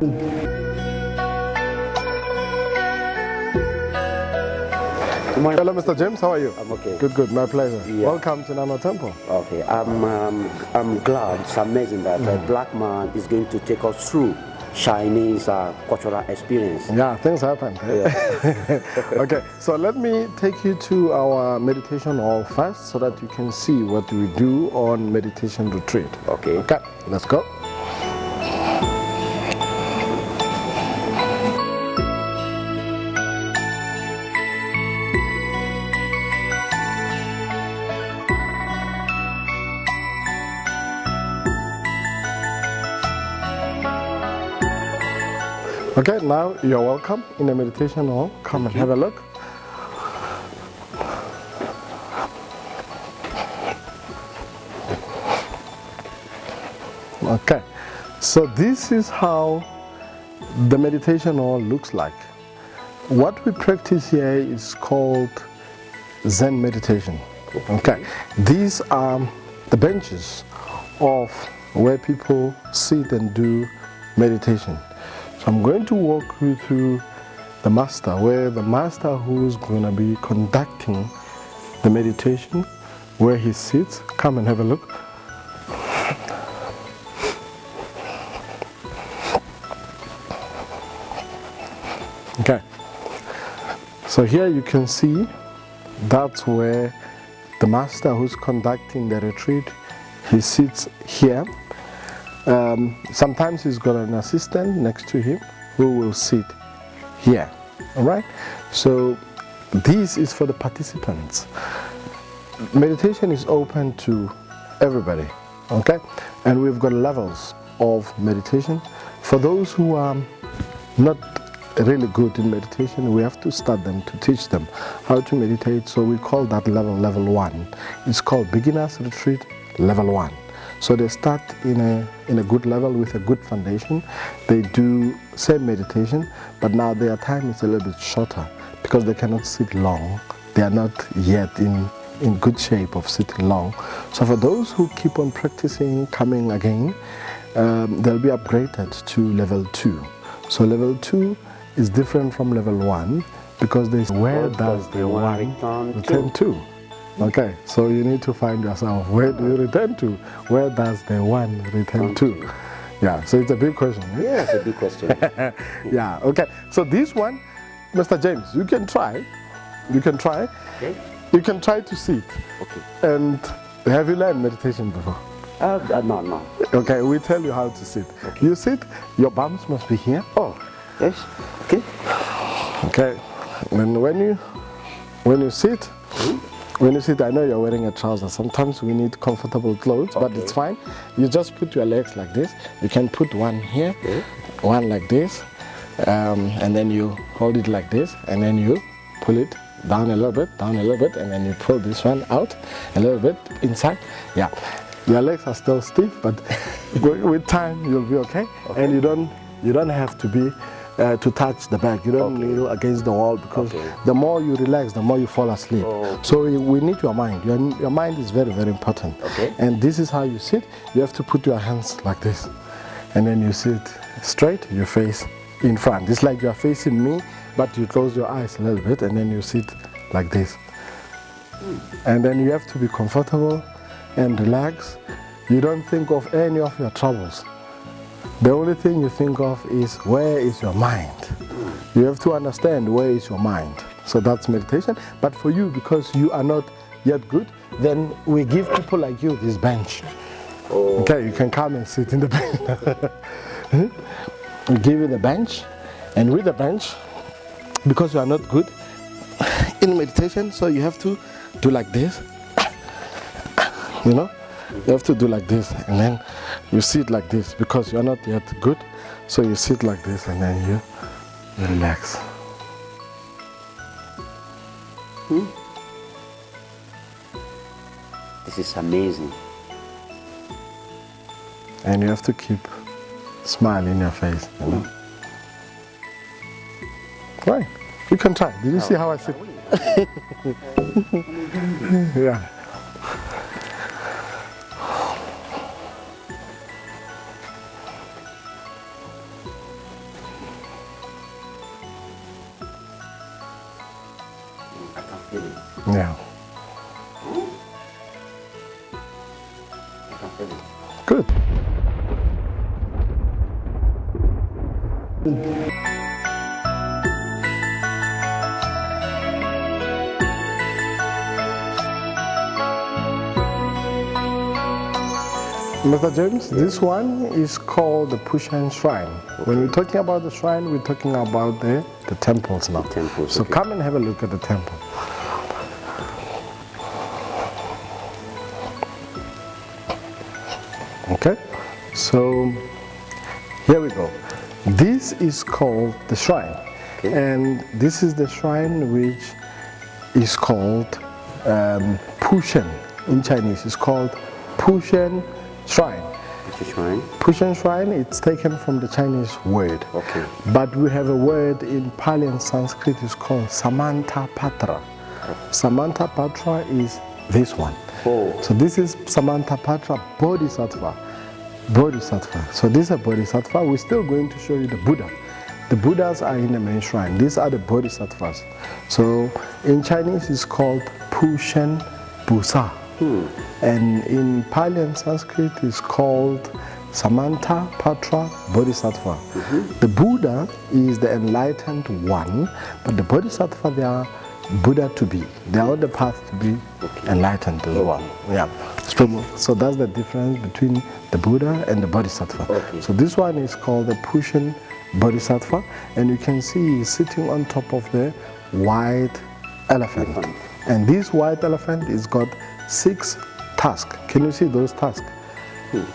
Hello, Mr. James. How are you? I'm okay. Good. My pleasure. Yeah. Welcome to Nano Temple. Okay. I'm glad. It's amazing that a black man is going to take us through Chinese cultural experience. Yeah, things happen. Yeah. Okay, so let me take you to our meditation hall first so that you can see what we do on meditation retreat. Okay. Okay, let's go. Okay, now you're welcome in the meditation hall. Come and have a look. Okay, so this is how the meditation hall looks like. What we practice here is called Zen Meditation. Okay, these are the benches of where people sit and do meditation. So I'm going to walk you through the master, where the master who's going to be conducting the meditation, where he sits. Come and have a look. Okay, so here you can see that's where the master who's conducting the retreat, he sits here. Sometimes he's got an assistant next to him who will sit here. All right, so this is for the participants. Meditation is open to everybody, okay, and we've got levels of meditation. For those who are not really good in meditation, we have to start them to teach them how to meditate. So we call that level 1. It's called beginners retreat level 1. So they start in a good level with a good foundation. They do same meditation, but now their time is a little bit shorter because they cannot sit long. They are not yet in good shape of sitting long. So for those who keep on practicing, coming again, they'll be upgraded to level 2. So level 2 is different from level 1 because there's where does the one return to? Okay, so you need to find yourself. Where do you return to? Where does the one return to? Yeah, so it's a big question. Eh? Yeah, it's a big question. Yeah, okay. So this one, Mr. James, you can try. You can try. Okay. You can try to sit. Okay. And have you learned meditation before? No. Okay, we tell you how to sit. Okay. You sit, your bums must be here. Oh, yes. Okay. Okay. And when you sit, when you sit, I know you're wearing a trouser. Sometimes we need comfortable clothes, but it's fine. You just put your legs like this. You can put one here, one like this, and then you hold it like this, and then you pull it down a little bit, and then you pull this one out a little bit inside. Yeah, your legs are still stiff, but with time you'll be okay. And you don't have to be to touch the back. You don't kneel against the wall because the more you relax, the more you fall asleep. So we need your mind. Your mind is very, very important. Okay. And this is how you sit. You have to put your hands like this. And then you sit straight, your face in front. It's like you're facing me, but you close your eyes a little bit and then you sit like this. And then you have to be comfortable and relax. You don't think of any of your troubles. The only thing you think of is where is your mind. You have to understand where is your mind. So that's meditation. But for you, because you are not yet good, then we give people like you this bench. Okay, you can come and sit in the bench. We give you the bench, and with the bench, because you are not good in meditation, so you have to do like this. You know? You have to do like this, and then you sit like this because you're not yet good. So you sit like this, and then you relax. This is amazing. And you have to keep smile in your face. You know? Right. You can try. Did you see how I sit? Yeah. Really? Yeah. I can feel it. Good. Mr. James, this one is called the Pushan Shrine. When we're talking about the shrine, we're talking about the temples now. The temples, so okay. come and have a look at the temple. Okay, so here we go. This is called the shrine. Okay. And this is the shrine which is called Pushan in Chinese. It's called Pushan Shrine. It's a shrine. Pushan Shrine, it's taken from the Chinese word. Okay. But we have a word in Pali and Sanskrit, it's called Samanta Patra. Samanta Patra is this one. Oh. So this is Samanta Patra Bodhisattva. Bodhisattva. So this is a Bodhisattva. We're still going to show you the Buddha. The Buddhas are in the main shrine. These are the Bodhisattvas. So in Chinese it's called Pushan Busa. And in Pali and Sanskrit it's called Samanta Patra Bodhisattva. The Buddha is the enlightened one, but the Bodhisattva, they are Buddha to be. They are on the path to be enlightened as well. Yeah. So that's the difference between the Buddha and the Bodhisattva. Okay. So this one is called the Pushan Bodhisattva, and you can see he's sitting on top of the white elephant. And this white elephant is got 6 tusks. Can you see those tusks?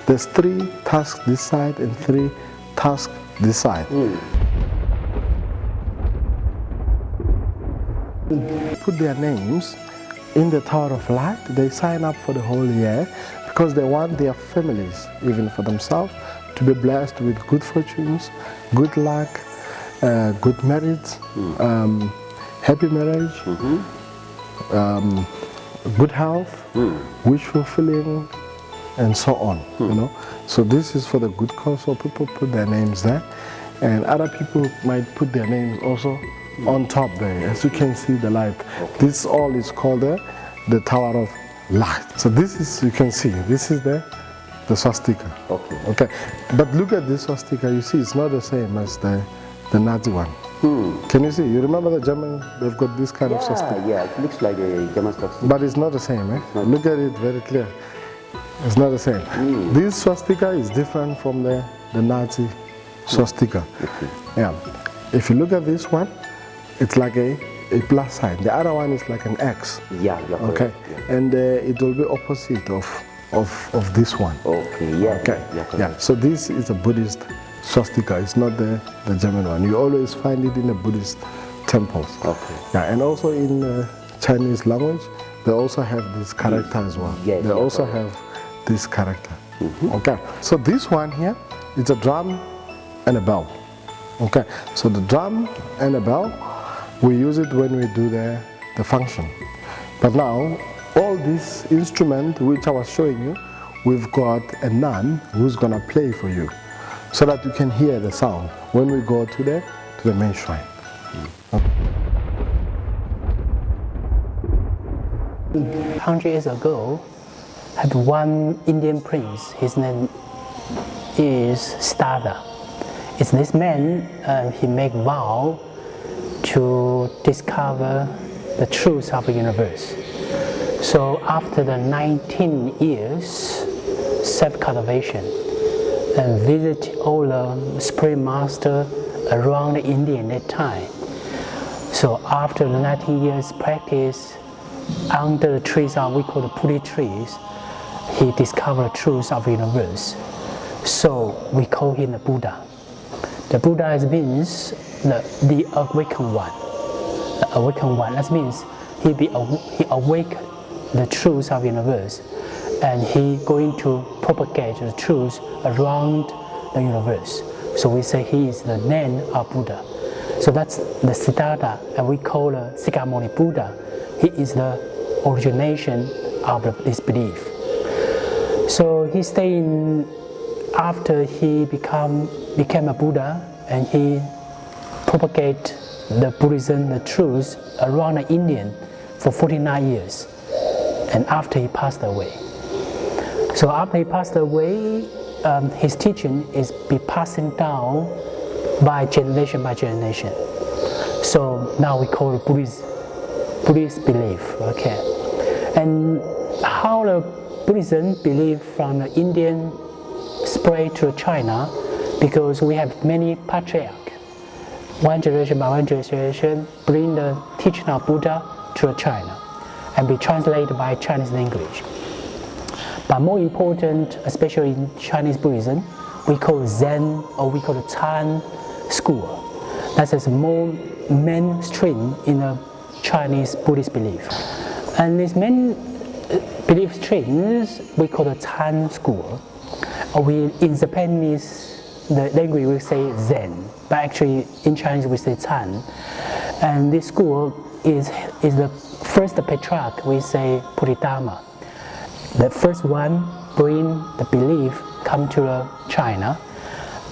There's 3 tusks this side and 3 tusks this side. Put their names in the Tower of Light. They sign up for the whole year because they want their families, even for themselves, to be blessed with good fortunes, good luck, good marriage, happy marriage, good health, wish fulfilling, and so on. You know, so this is for the good cause. So people put their names there, and other people might put their names also on top there. As you can see, the light. This all is called the Tower of Light. So this is, you can see, this is the swastika. Okay. Okay. But look at this swastika. You see, it's not the same as the Nazi one. Can you see? You remember the German? They've got this kind of swastika. Yeah, it looks like a German swastika. But it's not the same, eh? Look at it very clear. It's not the same. This swastika is different from the Nazi swastika. Yeah. If you look at this one, it's like a plus sign. The other one is like an X. Yeah, you're correct. Okay. Yeah. And it will be opposite of this one. Okay, yeah. Okay. Yeah. So this is a Buddhist swastika. It's not the German one. You always find it in the Buddhist temples. Okay. Yeah. And also in Chinese language, they also have this character as well. Yes, they also have this character. Okay. So this one here is a drum and a bell. Okay. So the drum and the bell, we use it when we do the function. But now, all these instruments which I was showing you, we've got a nun who's gonna play for you, so that you can hear the sound when we go to the main shrine. 100 years ago, had one Indian prince. His name is Siddhartha. It's this man. He make vow to discover the truth of the universe. So after the 19 years self-cultivation and visit all the spirit master around India in that time. So after the 19 years practice, under the trees we call the Buddha trees, he discovered the truth of the universe. So we call him the Buddha. The Buddha means the awakened one. The awakened one. That means he awake the truth of the universe, and he going to propagate the truth around the universe. So we say he is the name of Buddha. So that's the Siddhartha, and we call the Sikamoni Buddha. He is the origination of this belief. So he stayed after he became a Buddha, and he propagate the Buddhism, the truth around the Indian for 49 years, and after he passed away. So after he passed away, his teaching is be passing down by generation by generation. So now we call it Buddhist belief. Okay, and how the Buddhism belief from the Indian spread to China, because we have many patriarchs. One generation by one generation bring the teaching of Buddha to China and be translated by Chinese language. But more important, especially in Chinese Buddhism, we call Zen or we call the Chan school. That is more mainstream in the Chinese Buddhist belief. And these main belief streams we call the Chan school. Or in Japanese, the language we say Zen, but actually in Chinese we say Chan. And this school is the first patriarch, we say Bodhisattva. The first one bring the belief come to China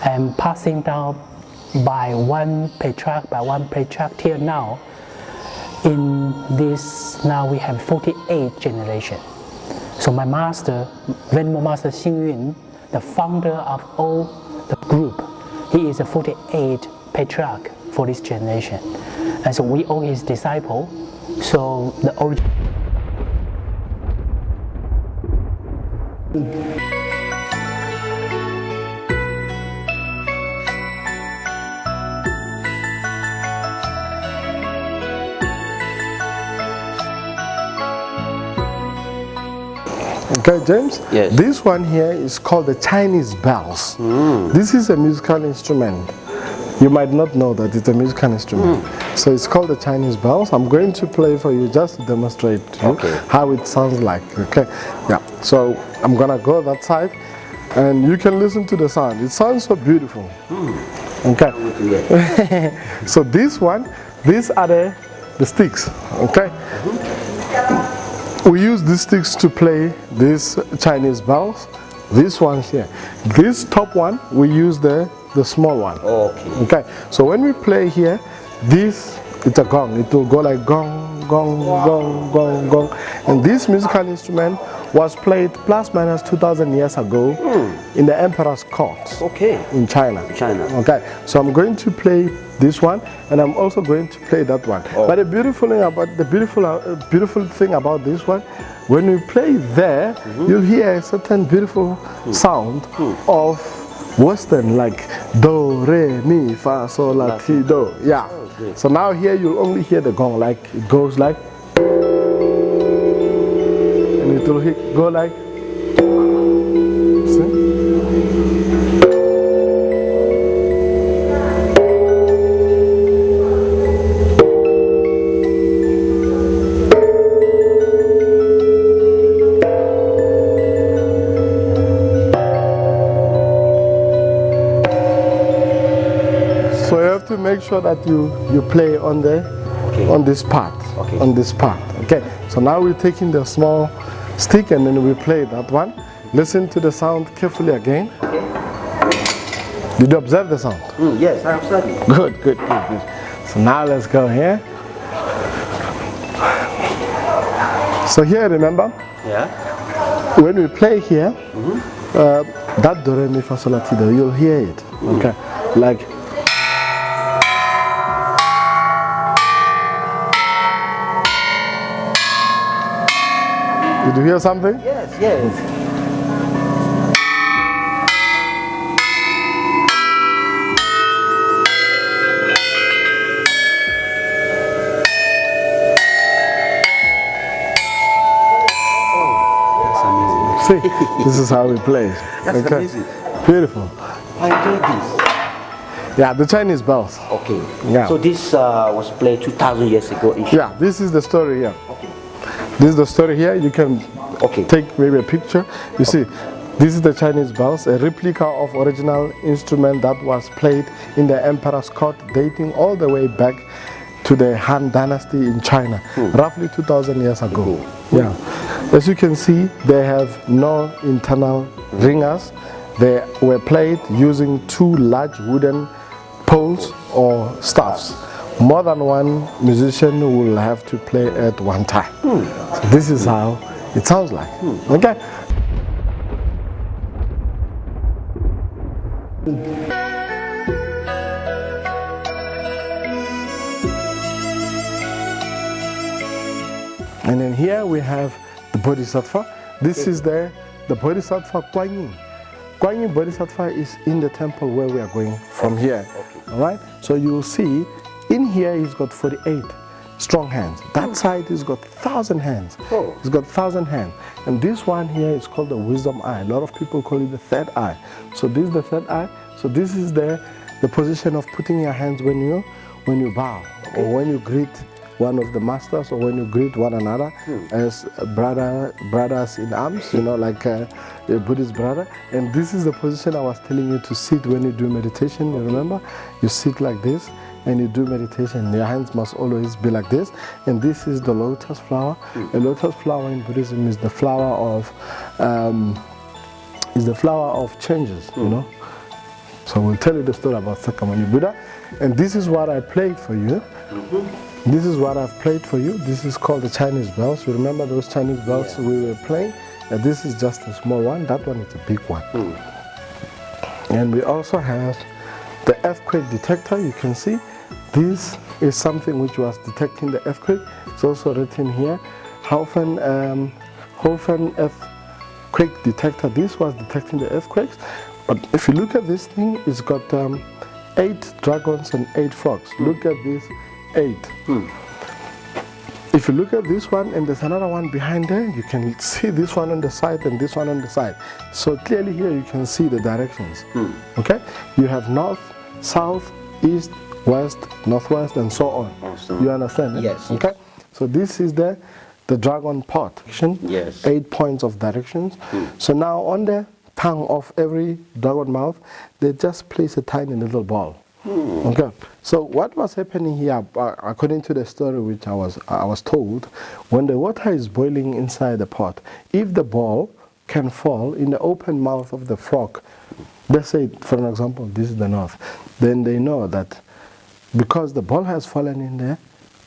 and passing down by one patriarch till now. In this, now we have 48 generations. So my master, Venerable Master Xing Yun, the founder of all the group, he is a 48 patriarch for this generation. And so we all his disciple. So the origin. Okay, James? Yes. This one here is called the Chinese bells. This is a musical instrument. You might not know that it's a musical instrument. So it's called the Chinese bells. I'm going to play for you just to demonstrate to you how it sounds like. Okay? Yeah. So I'm gonna go that side and you can listen to the sound. It sounds so beautiful. Okay. So this one, these are the sticks. Okay? We use these sticks to play these Chinese bells. This one here. This top one, we use the small one. Okay. So when we play here, this, it's a gong. It will go like gong, gong, gong, gong, gong. And this musical instrument was played plus minus 2,000 years ago in the emperor's court in China. Okay. So I'm going to play this one, and I'm also going to play that one. But the beautiful thing about this one, when you play there, you'll hear a certain beautiful sound of Western, like do, re, mi, fa, sol, la, ti, do. Yeah. So now here you'll only hear the gong, like it goes like, and it will go like. See? So you have to make sure that you play on this part. On this part. Okay. So now we're taking the small stick and then we play that one. Listen to the sound carefully again. Did you observe the sound? Yes, I observed it. Good, good, good, good. So now let's go here. So here, remember? Yeah. When we play here, that do, re, mi, fa, sol, la, ti, do, you'll hear it. Okay. Like. Did you hear something? Yes, yes. See, this is how we play. That's amazing. Beautiful. I do this. Yeah, the Chinese bells. Okay. Yeah. So this was played 2,000 years ago in China. Yeah, this is the story here. Okay. This is the story here. You can take maybe a picture. You see, this is the Chinese bells, a replica of original instrument that was played in the emperor's court, dating all the way back to the Han Dynasty in China, roughly 2,000 years ago. Yeah. As you can see, they have no internal ringers. They were played using two large wooden poles or staffs more than one musician will have to play at one time. So this is how it sounds like. Okay. And then here we have the Bodhisattva. This is the Bodhisattva Kuan Yin. Kuan Yin Bodhisattva is in the temple where we are going from here. All right. So you will see in here he's got 48 strong hands. That side he's got 1,000 hands. He's got 1,000 hands. And this one here is called the wisdom eye. A lot of people call it the third eye. So this is the third eye. So this is the position of putting your hands when you bow or when you greet one of the masters or when you greet one another as brothers in arms, like a Buddhist brother. And this is the position I was telling you to sit when you do meditation. You remember? You sit like this and you do meditation. Your hands must always be like this. And this is the lotus flower. A lotus flower in Buddhism is the flower of changes, So we'll tell you the story about Sakyamuni Buddha. And this is what I played for you. This is what I've played for you. This is called the Chinese bells. You remember those Chinese bells we were playing? And this is just a small one. That one is a big one. And we also have the earthquake detector. You can see this is something which was detecting the earthquake. It's also written here, Hofen earthquake detector. This was detecting the earthquakes. But if you look at this thing, it's got 8 dragons and 8 frogs. Look at this 8. If you look at this one and there's another one behind there, you can see this one on the side and this one on the side. So clearly here you can see the directions. Okay? You have north, south, east, west, northwest, and so on. Awesome. You understand? Yes. Okay? So this is the dragon pot. Yes. 8 points of directions. So now on the tongue of every dragon mouth, they just place a tiny little ball. Okay. So what was happening here, according to the story which I was told, when the water is boiling inside the pot, if the ball can fall in the open mouth of the frog, let's say, for an example, this is the north, then they know that because the ball has fallen in the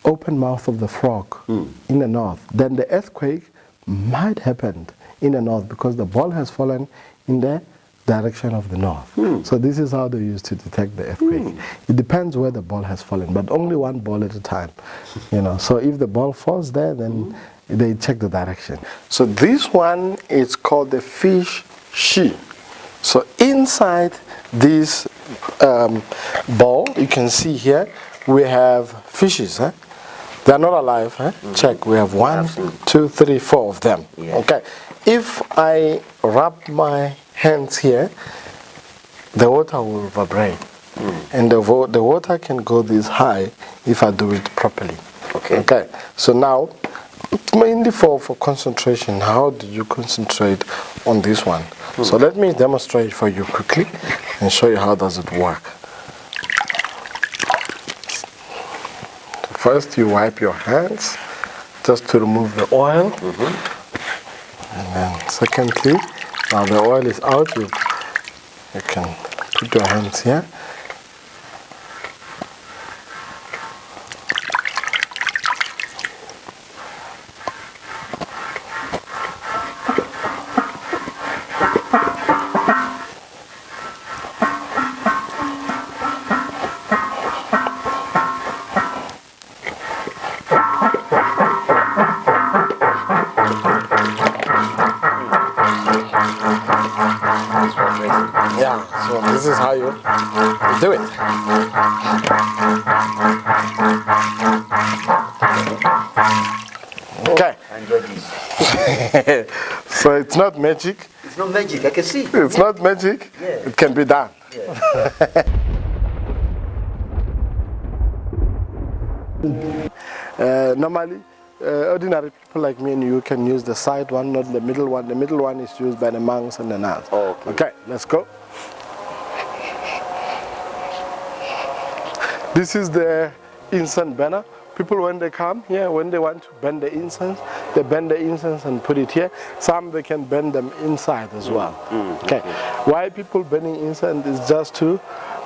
open mouth of the frog in the north, then the earthquake might happen in the north because the ball has fallen in the direction of the north. So this is how they used to detect the earthquake. It depends where the ball has fallen, but only one ball at a time. So if the ball falls there, then they check the direction. So this one is called the fish shi. So inside this ball, you can see here, we have fishes. They are not alive. Check, we have 1, 2, 3, 4 of them. Okay. If I rub my hands here, the water will vibrate. And the water can go this high if I do it properly. Okay. So now, mainly for concentration, how do you concentrate on this one? So let me demonstrate for you quickly and show you how does it work. First, you wipe your hands just to remove the oil. And then secondly, now the oil is out, you can put your hands here. Yeah, so this is how you do it. Okay. So it's not magic. It's not magic, I can see. It's not magic. It can be done. Normally, ordinary people like me and you can use the side one, not the middle one. The middle one is used by the monks and the nuns. Okay, let's go. This is the incense burner. People, when they come here, when they want to burn the incense, they burn the incense and put it here. Some they can burn them inside as well. Okay. Why people burning incense is just to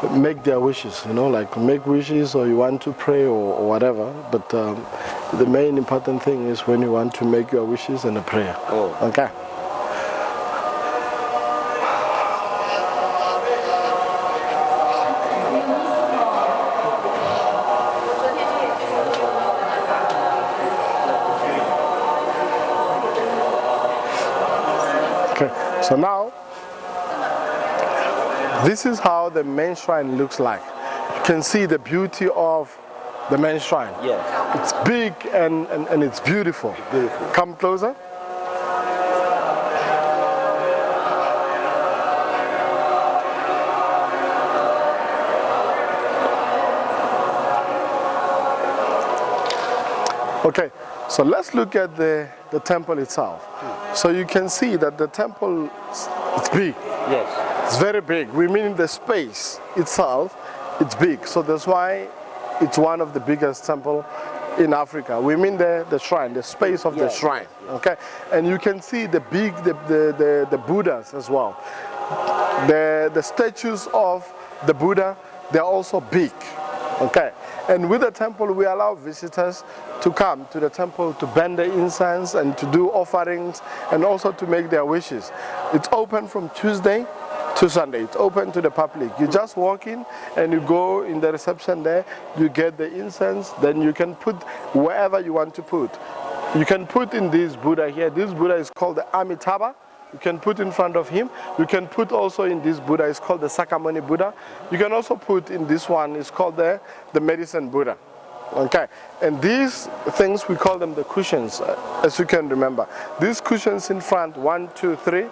make their wishes, like make wishes, or you want to pray or whatever. But the main important thing is when you want to make your wishes and a prayer. Oh. Okay. Okay, so now this is how the main shrine looks like. You can see the beauty of the main shrine. Yes. It's big and it's beautiful. Beautiful. Come closer. Okay, so let's look at the temple itself. So you can see that the temple is big. Yes. It's very big. We mean the space itself, it's big. So that's why it's one of the biggest temples in Africa. We mean the shrine, the space of the shrine. Okay, and you can see the big, the Buddhas as well. The statues of the Buddha, they're also big. Okay, and with the temple we allow visitors to come to the temple to burn the incense and to do offerings and also to make their wishes. It's open from Tuesday to Sunday. It's open to the public. You just walk in and you go in the reception there, you get the incense, then you can put wherever you want to put. You can put in this Buddha here. This Buddha is called the Amitabha. You can put in front of him. You can put also in this Buddha, it's called the Sakamuni Buddha. You can also put in this one, it's called the medicine Buddha. Okay, and these things, we call them the cushions, as you can remember. These cushions in front, 1, 2, 3,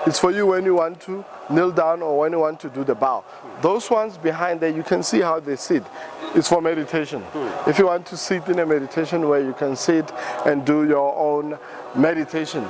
it's for you when you want to kneel down or when you want to do the bow. Those ones behind there, you can see how they sit. It's for meditation. If you want to sit in a meditation where you can sit and do your own meditation.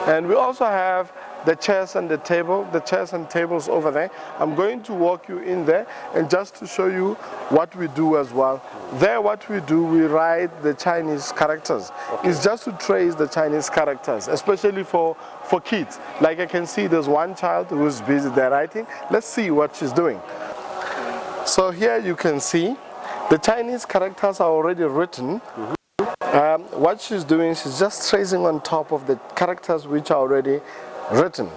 And we also have the chairs and the chairs and tables over there. I'm going to walk you in there and just to show you what we do as well. There what we do, we write the Chinese characters. Okay. It's just to trace the Chinese characters, especially for kids. Like I can see there's one child who's busy there writing. Let's see what she's doing. So here you can see the Chinese characters are already written. What she's doing, she's just tracing on top of the characters which are already written.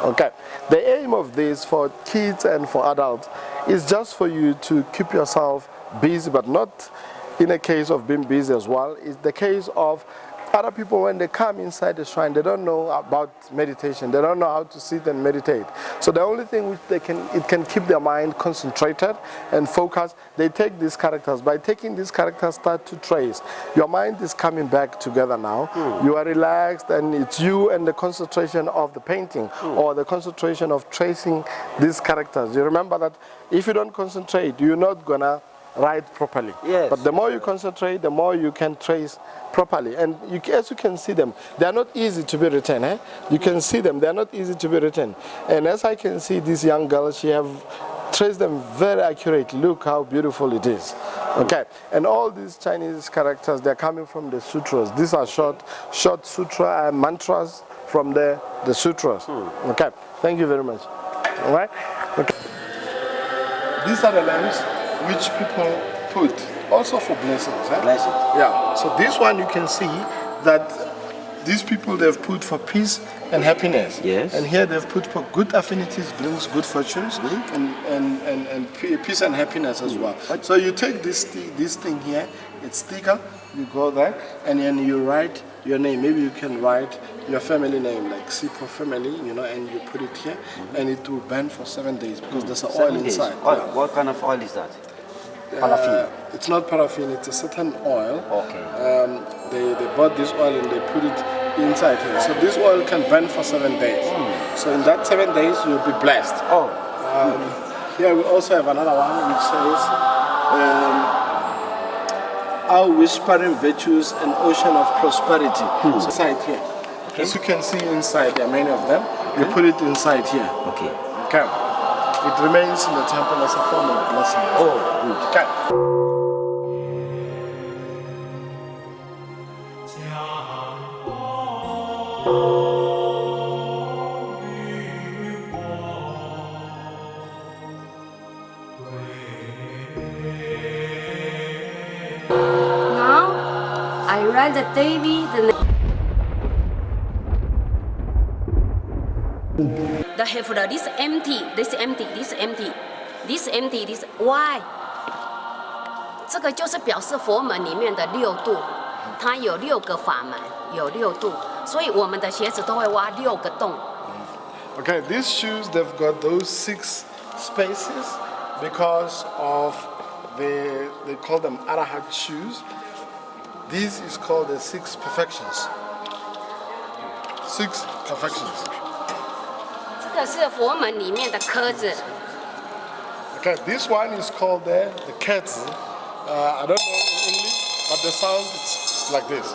Okay, the aim of this for kids and for adults is just for you to keep yourself busy, but not in a case of being busy as well. It's the case of other people, when they come inside the shrine, they don't know about meditation. They don't know how to sit and meditate. So the only thing which it can keep their mind concentrated and focused, they take these characters. By taking these characters, start to trace. Your mind is coming back together now. You are relaxed, and it's you and the concentration of the painting or the concentration of tracing these characters. You remember that if you don't concentrate, you're not gonna write properly. Yes. But the more you concentrate, the more you can trace properly. And as you can see them, they are not easy to be written. You can see them, they are not easy to be written. And as I can see this young girl, she have traced them very accurately. Look how beautiful it is. Okay, and all these Chinese characters, they're coming from the sutras. These are short sutra and mantras from the sutras. Okay, thank you very much. All right. Okay. These are the lamps which people put also for blessings. Blessings. Yeah. So this one you can see that these people they've put for peace and happiness. Yes. And here they've put for good affinities brings good fortunes and peace and happiness as well. So you take this thing here, it's sticker, you go there and then you write your name. Maybe you can write your family name, like Sipo family, and you put it here, and it will burn for 7 days because there's an oil inside. Oil. Yeah. What kind of oil is that? Paraffin. It's not paraffin, it's a certain oil. Okay. They bought this oil and they put it inside here. So this oil can burn for 7 days. So in that 7 days you'll be blessed. Here we also have another one which says our whispering virtues and ocean of prosperity. So inside here. Okay. As you can see inside, there are many of them. You put it inside here. Okay. Okay. It remains in the temple as a form of blessing. Oh, good. Okay. write the David. The head, this empty, this empty, this empty, this empty, this why？ 这个就是表示佛门里面的六度，它有6个法门，有6度，所以我们的鞋子都会挖6个洞。 Okay, these shoes, they've got those 6 spaces because of they call them Arahat shoes. This is called the 6 perfections. 6 perfections. 这个是佛门里面的科子。 Okay, this one is called the Ketz. I don't know in English, but the sound is like this.